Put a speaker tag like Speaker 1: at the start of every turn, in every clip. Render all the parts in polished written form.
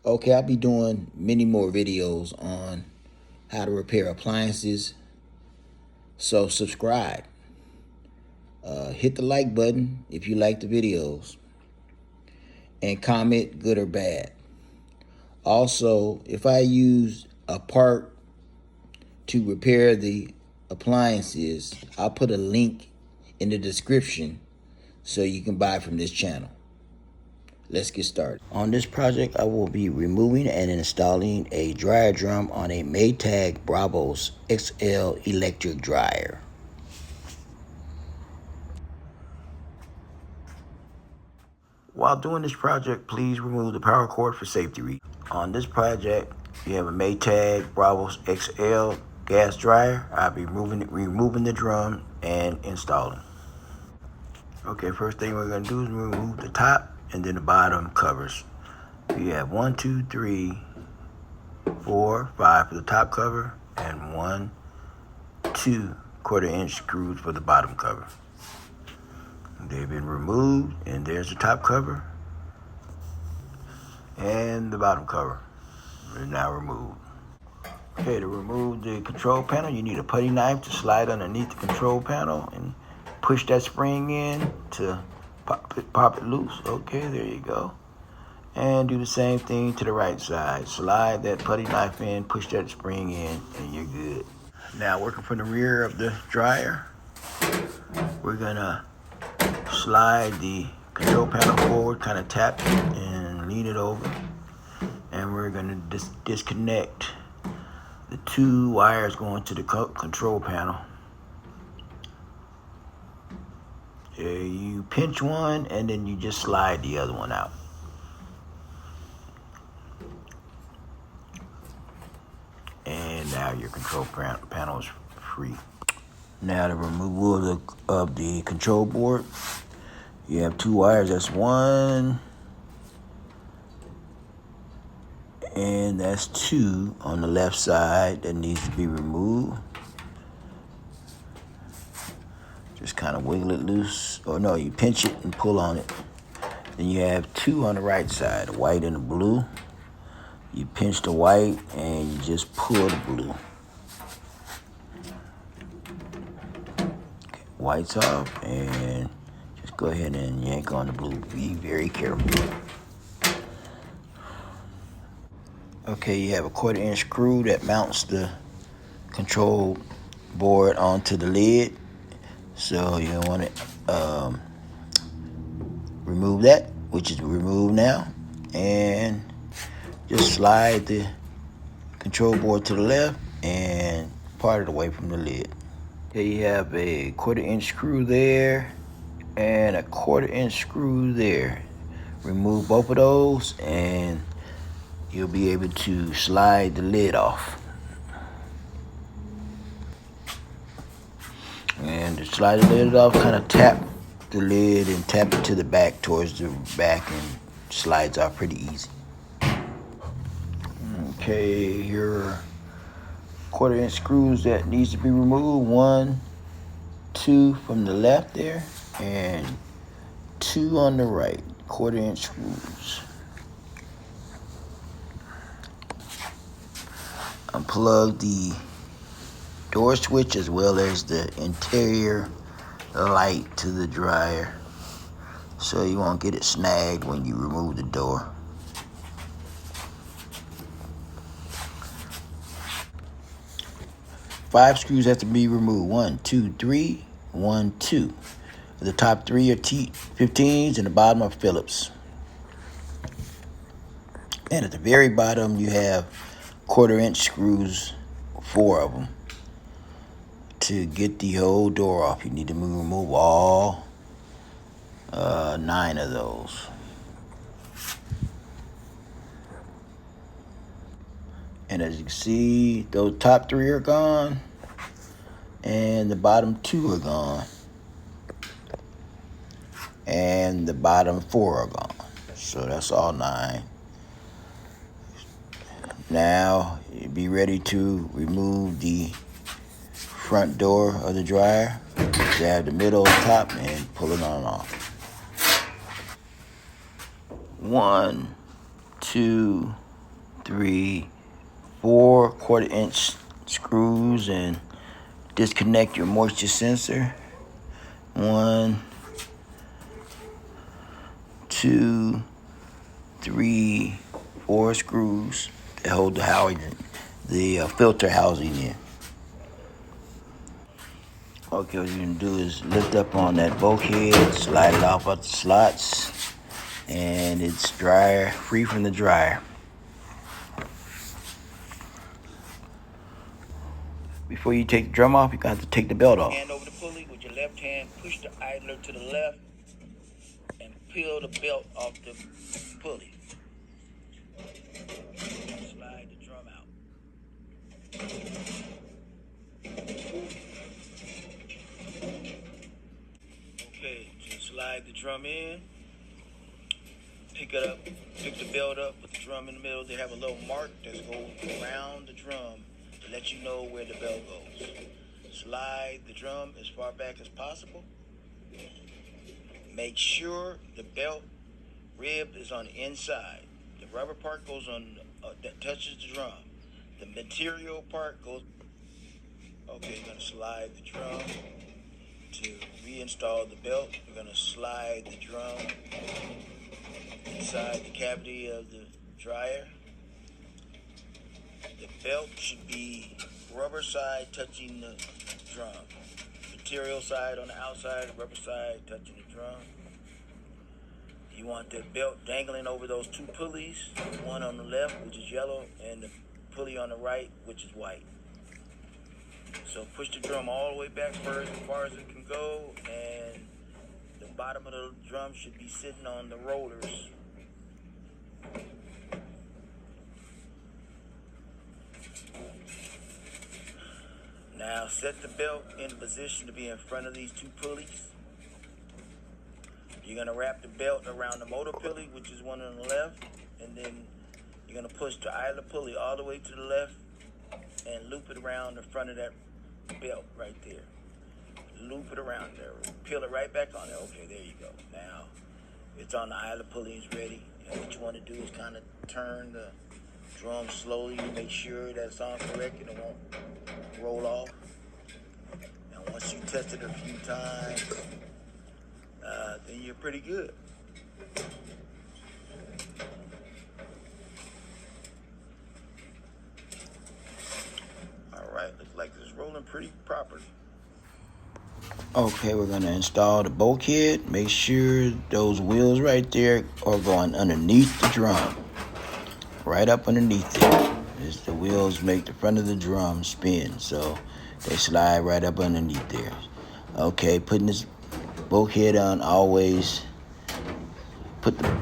Speaker 1: Okay, I'll be doing many more videos on how to repair appliances. So subscribe. Hit the like button if you like the videos. And comment good or bad. Also, if I use a part to repair the appliances, I'll put a link in the description so you can buy from this channel. Let's get started. On this project, I will be removing and installing a dryer drum on a Maytag Bravos XL electric dryer. While doing this project, please remove the power cord for safety reasons. On this project, you have a Maytag Bravos XL gas dryer. I'll be removing the drum and installing. Okay, first thing we're going to do is remove the top and then the bottom covers. You have 1, 2, 3, 4, 5 for the top cover and 1, 2 1/4-inch screws for the bottom cover. They've been removed, and there's the top cover and the bottom cover. They're now removed. Okay, to remove the control panel, you need a putty knife to slide underneath the control panel and push that spring in to pop it loose. Okay, there you go. And do the same thing to the right side. Slide that putty knife in, push that spring in, and you're good. Now, working from the rear of the dryer, we're gonna slide the control panel forward, kind of tap it and lean it over. And we're gonna disconnect the 2 wires going to the control panel. You pinch one and then you just slide the other one out. And now your control panel is free. Now the removal of the control board. You have 2 wires, that's 1, and that's 2 on the left side that needs to be removed. Just kind of wiggle it loose, or no, you pinch it and pull on it. Then you have 2 on the right side, the white and the blue. You pinch the white and you just pull the blue. Okay, white's off, and just go ahead and yank on the blue. Be very careful. Okay, you have a 1/4-inch screw that mounts the control board onto the lid. So you want to remove that, which is removed now, and just slide the control board to the left and part it away from the lid. Okay, you have a 1/4-inch screw there and a 1/4-inch screw there. Remove both of those and you'll be able to slide the lid off. And to slide the lid off, kind of tap the lid and tap it to the back, towards the back, and slides off pretty easy. Okay, your 1/4-inch screws that needs to be removed. 1, 2 from the left there, and 2 on the right. 1/4-inch screws. Unplug the door switch as well as the interior light to the dryer, so you won't get it snagged when you remove the door. Five screws have to be removed. 1, 2, 3, 1, 2. The top 3 are T15s and the bottom are Phillips. And at the very bottom you have 1/4-inch screws, 4 of them. To get the whole door off, you need to remove all 9 of those. And as you can see, those top 3 are gone and the bottom 2 are gone and the bottom 4 are gone. So that's all 9. Now be ready to remove the front door of the dryer. Grab the middle and top and pull it on off. 1, 2, 3, 4 1/4-inch screws and disconnect your moisture sensor. 1, 2, 3, 4 screws that hold the filter housing in. Okay, what you're gonna do is lift up on that bulkhead, slide it off at the slots, and it's free from the dryer. Before you take the drum off, you're gonna have to take the belt off.
Speaker 2: Hand over the pulley with your left hand, push the idler to the left, and peel the belt off the pulley. Slide the drum out. Okay, just slide the drum in, pick it up, pick the belt up, put the drum in the middle. They have a little mark that goes around the drum to let you know where the belt goes. Slide the drum as far back as possible. Make sure the belt rib is on the inside. The rubber part goes on, that touches the drum. The material part goes. Okay, you're gonna slide the drum to reinstall the belt. You're gonna slide the drum inside the cavity of the dryer. The belt should be rubber side touching the drum. Material side on the outside, rubber side touching the drum. You want the belt dangling over those two pulleys, one on the left, which is yellow, and the pulley on the right, which is white. So push the drum all the way back first, as far as it can go, and the bottom of the drum should be sitting on the rollers. Now set the belt in position to be in front of these two pulleys. You're going to wrap the belt around the motor pulley, which is one on the left, and then you're going to push the idler pulley all the way to the left and loop it around the front of that belt right there. Loop it around there. Peel it right back on there. Okay, there you go. Now it's on the idler pulley, it's ready. And what you want to do is kind of turn the drum slowly to make sure that it's on correct and it won't roll off. And once you test it a few times, then you're pretty good. All right, looks like it's rolling pretty properly.
Speaker 1: Okay, we're gonna install the bulkhead. Make sure those wheels right there are going underneath the drum. Right up underneath it. As the wheels make the front of the drum spin, so they slide right up underneath there. Okay, putting this bulkhead on, always put the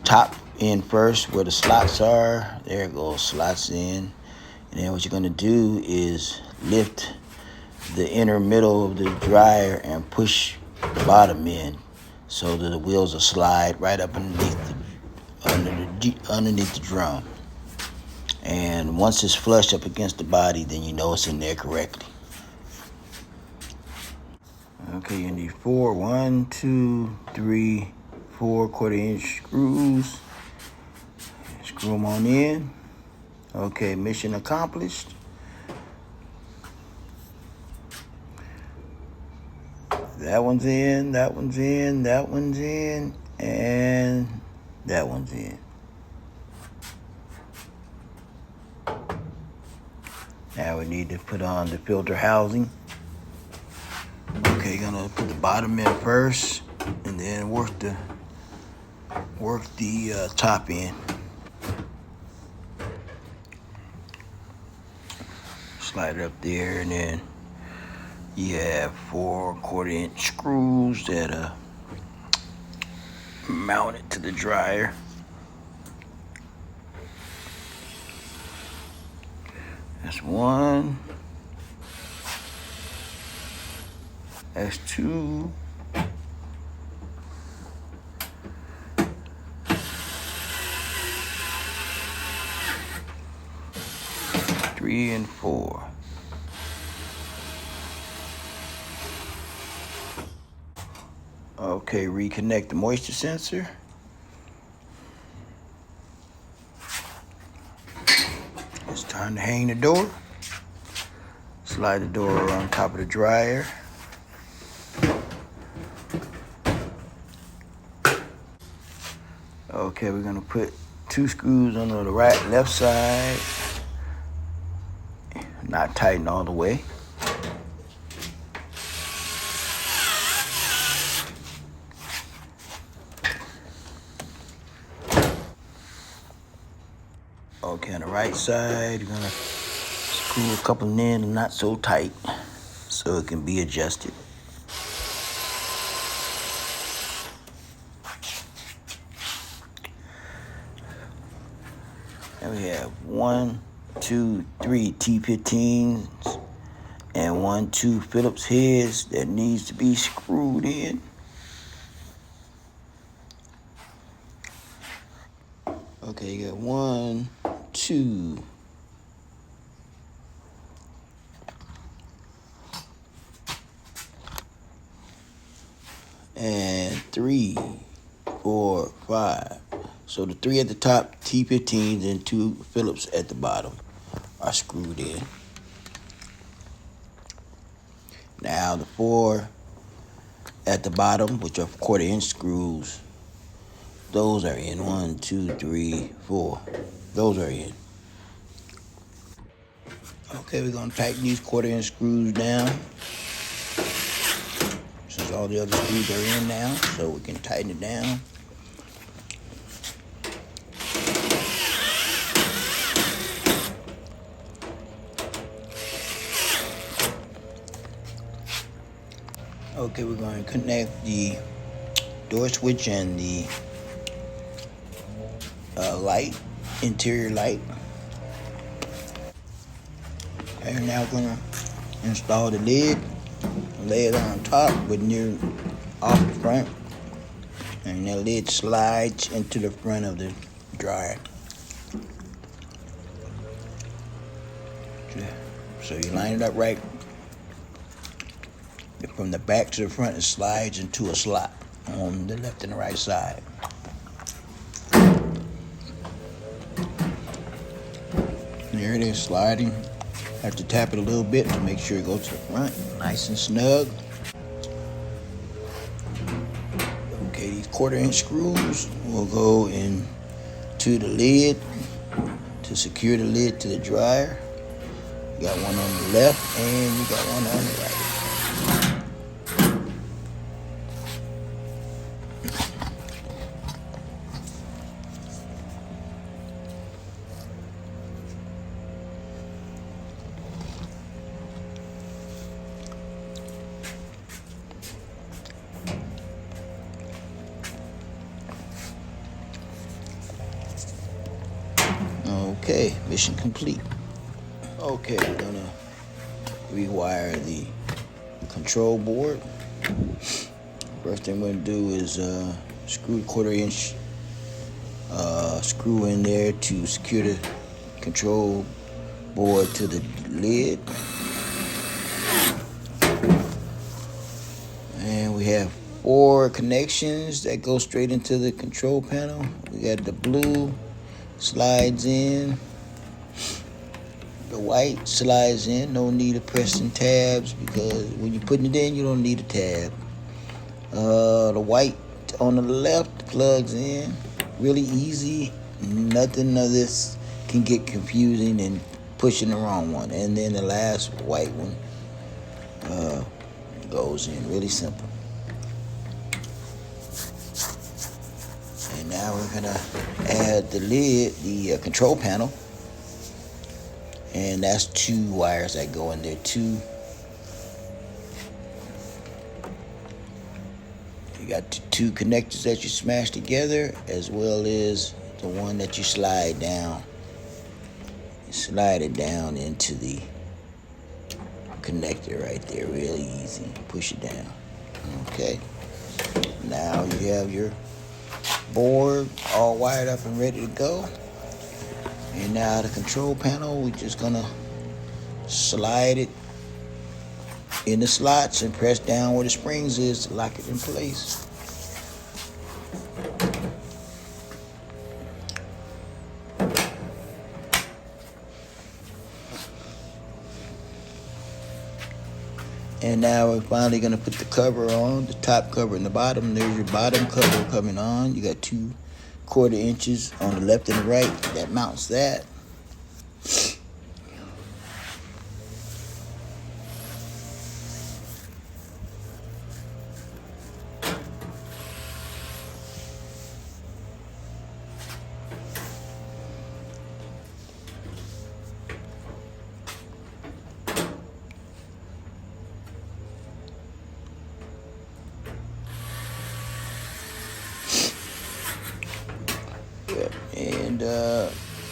Speaker 1: top in first where the slots are. There it goes, slots in. And then what you're gonna do is lift the inner middle of the dryer and push the bottom in so that the wheels will slide right up underneath the drum. And once it's flush up against the body, then you know it's in there correctly. Okay, you need 4 1/2-3-4 screws. Screw them on in. Okay, mission accomplished. That one's in, that one's in, that one's in, and that one's in. Now we need to put on the filter housing. Okay, gonna put the bottom in first, and then work the top in. Slide it up there, and then you have 4 1/4-inch screws that are mounted to the dryer. That's 1. That's 2. Three and 4. Okay, reconnect the moisture sensor. Time to hang the door. Slide the door on top of the dryer. Okay, we're gonna put 2 screws on the left side. Not tighten all the way. Okay, on the right side, we're gonna screw a couple in, not so tight, so it can be adjusted. And we have 1, 2, 3 T15s and 1, 2 Phillips heads that needs to be screwed in. Okay, you got 1, 2. And 3, 4, 5. So the 3 at the top, T15s, and 2 Phillips at the bottom are screwed in. Now the 4 at the bottom, which are 1/4" screws, those are in. 1, 2, 3, 4. Those are in. Okay, we're gonna tighten these 1/4" screws down. Since all the other screws are in now, so we can tighten it down. Okay, we're going to connect the door switch and the light, interior light. And now we're going to install the lid, lay it on top with near off the front, and the lid slides into the front of the dryer. So you line it up right. From the back to the front, it slides into a slot on the left and the right side. There it is, sliding. Have to tap it a little bit to make sure it goes to the front, nice and snug. Okay, these 1/4" screws will go into the lid to secure the lid to the dryer. You got one on the left and you got one on the right. Okay, mission complete. Okay, I'm gonna rewire the control board. First thing I'm gonna do is screw 1/4" screw in there to secure the control board to the lid. And we have 4 connections that go straight into the control panel. We got the blue slides in, the white slides in. No need of pressing tabs because when you're putting it in, you don't need a tab. The white on the left plugs in. Really easy. Nothing of this can get confusing and pushing the wrong one. And then the last white one goes in. Really simple. And now we're gonna add the lid, the control panel, and that's 2 wires that go in there. 2. You got 2 connectors that you smash together, as well as the one that you slide down. You slide it down into the connector right there. Really easy. Push it down. Okay. Now you have your board all wired up and ready to go. And now the control panel, we're just gonna slide it in the slots and press down where the springs is to lock it in place. And now we're finally gonna put the cover on, the top cover and the bottom. There's your bottom cover coming on. You got 2/4 inches on the left and the right. That mounts that. Yep. And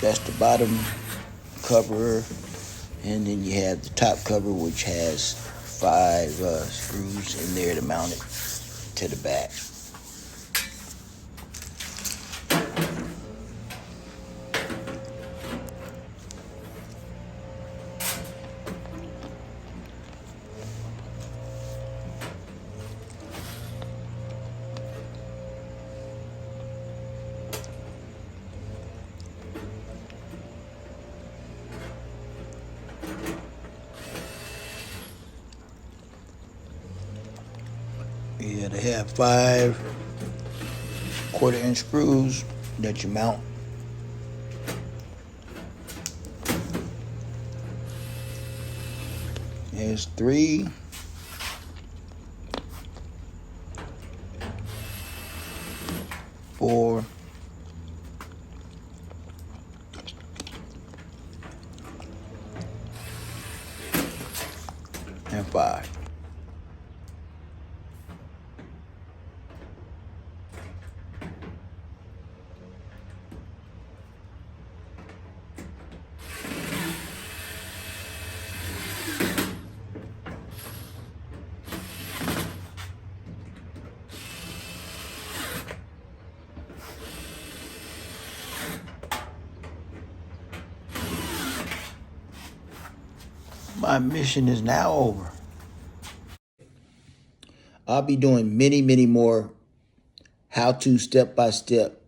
Speaker 1: that's the bottom cover, and then you have the top cover, which has 5 screws in there to mount it to the back. Yeah, they have 5 1/4-inch screws that you mount. There's 3. 4. And 5. My mission is now over. I'll be doing many more how-to step-by-step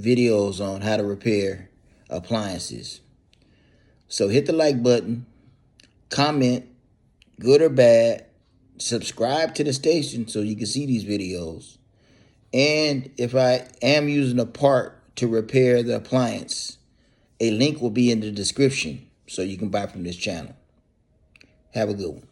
Speaker 1: videos on how to repair appliances. So hit the like button, comment, good or bad, subscribe to the station so you can see these videos. And if I am using a part to repair the appliance, a link will be in the description so you can buy from this channel. Have a good one.